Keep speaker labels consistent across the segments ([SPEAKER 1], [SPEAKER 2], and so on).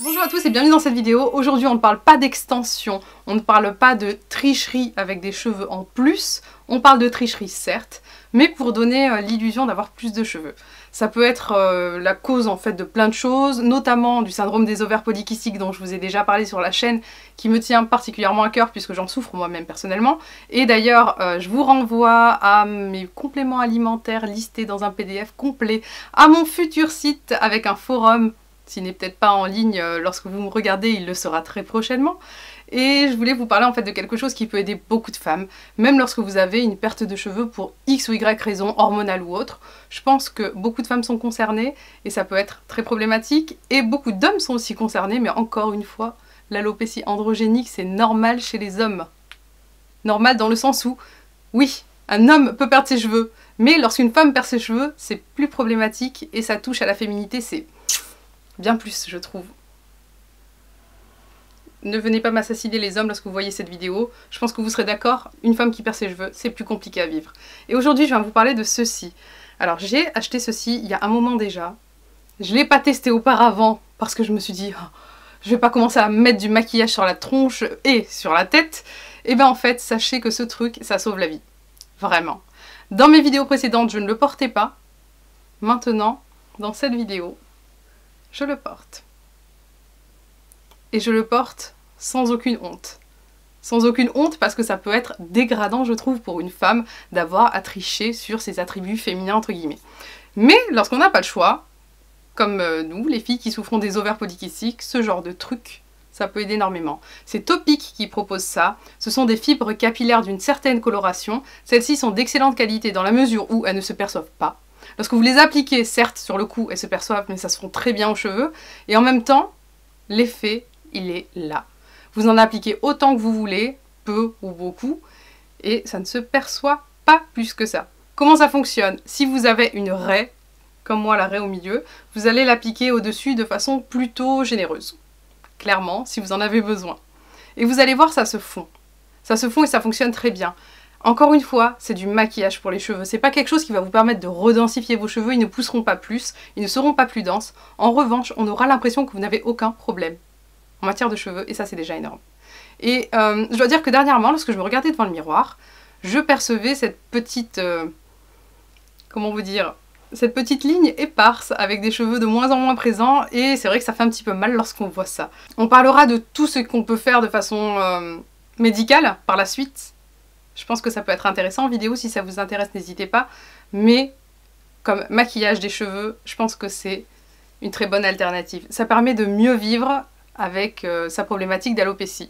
[SPEAKER 1] Bonjour à tous et bienvenue dans cette vidéo. Aujourd'hui on ne parle pas d'extension, on ne parle pas de tricherie avec des cheveux en plus, on parle de tricherie certes, mais pour donner l'illusion d'avoir plus de cheveux. Ça peut être la cause en fait de plein de choses, notamment du syndrome des ovaires polykystiques dont je vous ai déjà parlé sur la chaîne, qui me tient particulièrement à cœur puisque j'en souffre moi-même personnellement. Et d'ailleurs je vous renvoie à mes compléments alimentaires listés dans un PDF complet, à mon futur site avec un forum. S'il n'est peut-être pas en ligne lorsque vous me regardez, il le sera très prochainement. Et je voulais vous parler en fait de quelque chose qui peut aider beaucoup de femmes, même lorsque vous avez une perte de cheveux pour X ou Y raison, hormonale ou autre. Je pense que beaucoup de femmes sont concernées et ça peut être très problématique. Et beaucoup d'hommes sont aussi concernés, mais encore une fois, l'alopécie androgénique c'est normal chez les hommes. Normal dans le sens où, oui, un homme peut perdre ses cheveux, mais lorsqu'une femme perd ses cheveux, c'est plus problématique et ça touche à la féminité, c'est bien plus, je trouve. Ne venez pas m'assassiner les hommes lorsque vous voyez cette vidéo. Je pense que vous serez d'accord, une femme qui perd ses cheveux, c'est plus compliqué à vivre. Et aujourd'hui, je vais vous parler de ceci. Alors, j'ai acheté ceci il y a un moment déjà. Je ne l'ai pas testé auparavant parce que je me suis dit, oh, je vais pas commencer à mettre du maquillage sur la tronche et sur la tête. Et bien en fait, sachez que ce truc, ça sauve la vie. Vraiment. Dans mes vidéos précédentes, je ne le portais pas. Maintenant, dans cette vidéo, je le porte. Et je le porte sans aucune honte. Sans aucune honte parce que ça peut être dégradant, je trouve, pour une femme d'avoir à tricher sur ses attributs féminins, entre guillemets. Mais lorsqu'on n'a pas le choix, comme nous, les filles qui souffront des ovaires polykystiques, ce genre de truc, ça peut aider énormément. C'est Topic qui propose ça. Ce sont des fibres capillaires d'une certaine coloration. Celles-ci sont d'excellente qualité dans la mesure où elles ne se perçoivent pas. Lorsque vous les appliquez, certes, sur le cou, elles se perçoivent, mais ça se fond très bien aux cheveux. Et en même temps, l'effet, il est là. Vous en appliquez autant que vous voulez, peu ou beaucoup, et ça ne se perçoit pas plus que ça. Comment ça fonctionne? Si vous avez une raie, comme moi la raie au milieu, vous allez l'appliquer au-dessus de façon plutôt généreuse. Clairement, si vous en avez besoin. Et vous allez voir, ça se fond. Ça se fond et ça fonctionne très bien. Encore une fois, c'est du maquillage pour les cheveux. C'est pas quelque chose qui va vous permettre de redensifier vos cheveux, ils ne pousseront pas plus, ils ne seront pas plus denses. En revanche, on aura l'impression que vous n'avez aucun problème en matière de cheveux, et ça c'est déjà énorme. Et je dois dire que dernièrement, lorsque je me regardais devant le miroir, je percevais cette petite... comment vous dire? Cette petite ligne éparse avec des cheveux de moins en moins présents, et c'est vrai que ça fait un petit peu mal lorsqu'on voit ça. On parlera de tout ce qu'on peut faire de façon médicale par la suite. Je pense que ça peut être intéressant en vidéo, si ça vous intéresse, n'hésitez pas. Mais comme maquillage des cheveux, je pense que c'est une très bonne alternative. Ça permet de mieux vivre avec sa problématique d'alopécie.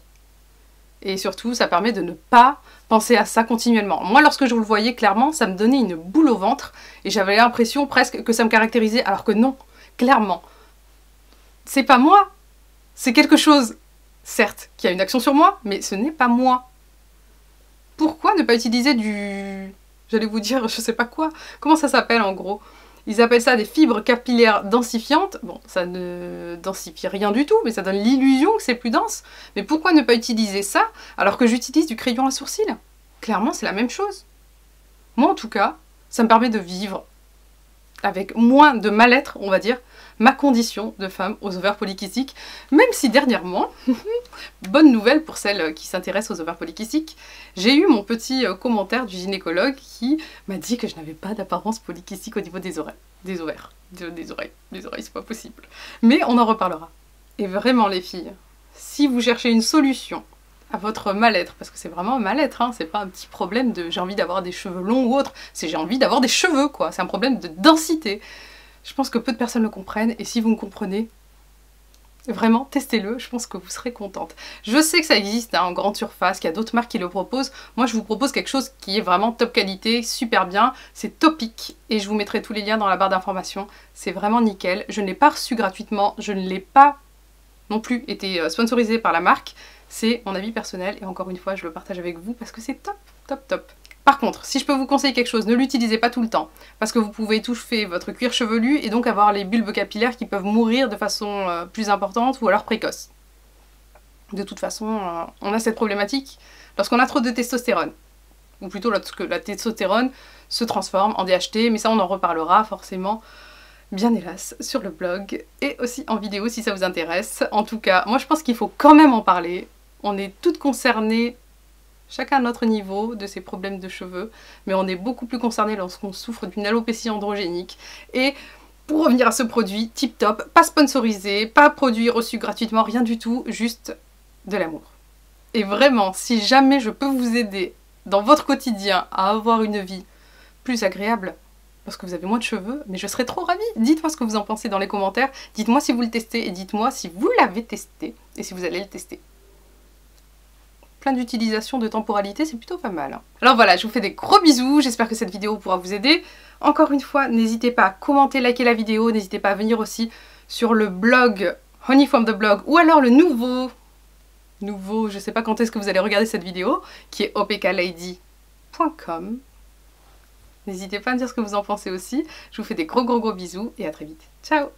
[SPEAKER 1] Et surtout, ça permet de ne pas penser à ça continuellement. Moi, lorsque je vous le voyais clairement, ça me donnait une boule au ventre et j'avais l'impression presque que ça me caractérisait, alors que non, clairement. C'est pas moi. C'est quelque chose, certes, qui a une action sur moi, mais ce n'est pas moi. Pourquoi ne pas utiliser du... J'allais vous dire, je sais pas quoi. Comment ça s'appelle en gros? Ils appellent ça des fibres capillaires densifiantes. Bon, ça ne densifie rien du tout, mais ça donne l'illusion que c'est plus dense. Mais pourquoi ne pas utiliser ça alors que j'utilise du crayon à sourcils? Clairement, c'est la même chose. Moi, en tout cas, ça me permet de vivre avec moins de mal-être, on va dire, ma condition de femme aux ovaires polykystiques, même si dernièrement, bonne nouvelle pour celles qui s'intéressent aux ovaires polykystiques, j'ai eu mon petit commentaire du gynécologue qui m'a dit que je n'avais pas d'apparence polykystique au niveau des oreilles. Des oreilles, c'est pas possible. Mais on en reparlera. Et vraiment les filles, si vous cherchez une solution à votre mal-être, parce que c'est vraiment un mal-être, hein, c'est pas un petit problème de j'ai envie d'avoir des cheveux longs ou autre, c'est j'ai envie d'avoir des cheveux quoi, c'est un problème de densité. Je pense que peu de personnes le comprennent, et si vous me comprenez, vraiment, testez-le, je pense que vous serez contente. Je sais que ça existe hein, en grande surface, qu'il y a d'autres marques qui le proposent. Moi, je vous propose quelque chose qui est vraiment top qualité, super bien. C'est Topic, et je vous mettrai tous les liens dans la barre d'informations. C'est vraiment nickel. Je ne l'ai pas reçu gratuitement, je ne l'ai pas non plus été sponsorisé par la marque. C'est mon avis personnel, et encore une fois, je le partage avec vous parce que c'est top, top, top. Par contre, si je peux vous conseiller quelque chose, ne l'utilisez pas tout le temps, parce que vous pouvez étouffer votre cuir chevelu et donc avoir les bulbes capillaires qui peuvent mourir de façon plus importante ou alors précoce. De toute façon, on a cette problématique lorsqu'on a trop de testostérone, ou plutôt lorsque la testostérone se transforme en DHT, mais ça on en reparlera forcément bien hélas, sur le blog et aussi en vidéo si ça vous intéresse. En tout cas, moi je pense qu'il faut quand même en parler. On est toutes concernées, chacun à notre niveau, de ces problèmes de cheveux, mais on est beaucoup plus concerné lorsqu'on souffre d'une alopécie androgénique. Et pour revenir à ce produit, tip top, pas sponsorisé, pas produit reçu gratuitement, rien du tout, juste de l'amour. Et vraiment, si jamais je peux vous aider dans votre quotidien à avoir une vie plus agréable, parce que vous avez moins de cheveux, mais je serais trop ravie. Dites-moi ce que vous en pensez dans les commentaires, dites-moi si vous le testez et dites-moi si vous l'avez testé et si vous allez le tester. Plein d'utilisation de temporalité, c'est plutôt pas mal. Alors voilà, je vous fais des gros bisous, j'espère que cette vidéo pourra vous aider. Encore une fois, n'hésitez pas à commenter, liker la vidéo, n'hésitez pas à venir aussi sur le blog Honey from the Blog, ou alors le nouveau, je sais pas quand est-ce que vous allez regarder cette vidéo, qui est opklady.com. N'hésitez pas à me dire ce que vous en pensez aussi. Je vous fais des gros bisous et à très vite. Ciao!